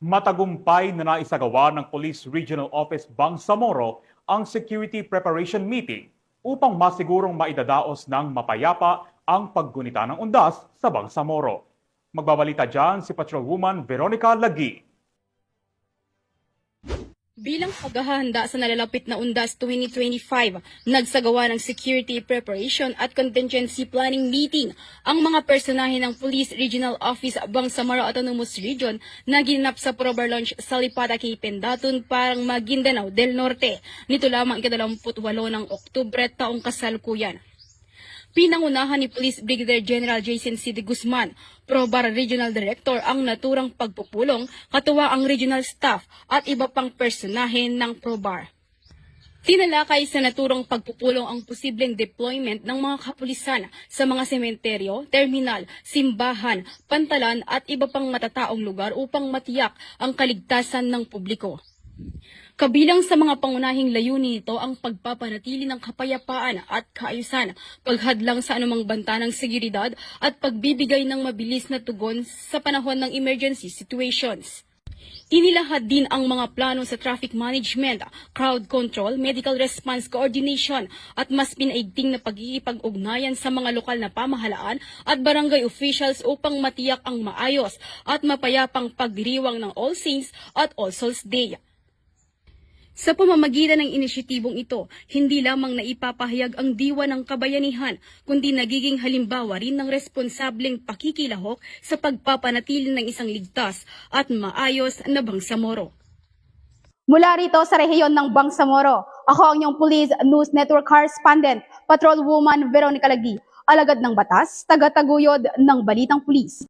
Matagumpay na naisagawa ng Police Regional Office Bangsamoro ang security preparation meeting upang masigurong maidadaos ng mapayapa ang paggunita ng undas sa Bangsamoro. Magbabalita dyan si Patrolwoman Veronica Lagi. Bilang paghahanda sa nalalapit na Undas 2025, nagsagawa ng Security Preparation at Contingency Planning Meeting ang mga personahe ng Police Regional Office Bangsamoro Autonomous Region na ginanap sa Probar Launch sa Lipata kay Pendatun, parang Maguindanao del Norte. Nito lamang ika-28 ng Oktubre taong kasalukuyan. Pinangunahan ni Police Brigadier General Jason C. de Guzman, Probar Regional Director, ang naturang pagpupulong, katuwa ang regional staff at iba pang personahe ng Probar. Tinalakay sa naturang pagpupulong ang posibleng deployment ng mga kapulisan sa mga sementeryo, terminal, simbahan, pantalan at iba pang matataong lugar upang matiyak ang kaligtasan ng publiko. Kabilang sa mga pangunahing layunin nito ang pagpapanatili ng kapayapaan at kaayusan, paghadlang sa anumang banta ng seguridad at pagbibigay ng mabilis na tugon sa panahon ng emergency situations. Inilahad din ang mga plano sa traffic management, crowd control, medical response coordination at mas pinaigting na pagkikipag-ugnayan sa mga lokal na pamahalaan at barangay officials upang matiyak ang maayos at mapayapang pagdiriwang ng All Saints at All Souls Day. Sa pamamagitan ng inisyatibong ito, hindi lamang naipapahayag ang diwa ng kabayanihan, kundi nagiging halimbawa rin ng responsableng pakikilahok sa pagpapanatili ng isang ligtas at maayos na Bangsamoro. Mula rito sa rehiyon ng Bangsamoro, ako ang inyong Police News Network Correspondent, Patrolwoman Veronica Lagi, alagad ng batas, tagataguyod ng Balitang Pulis.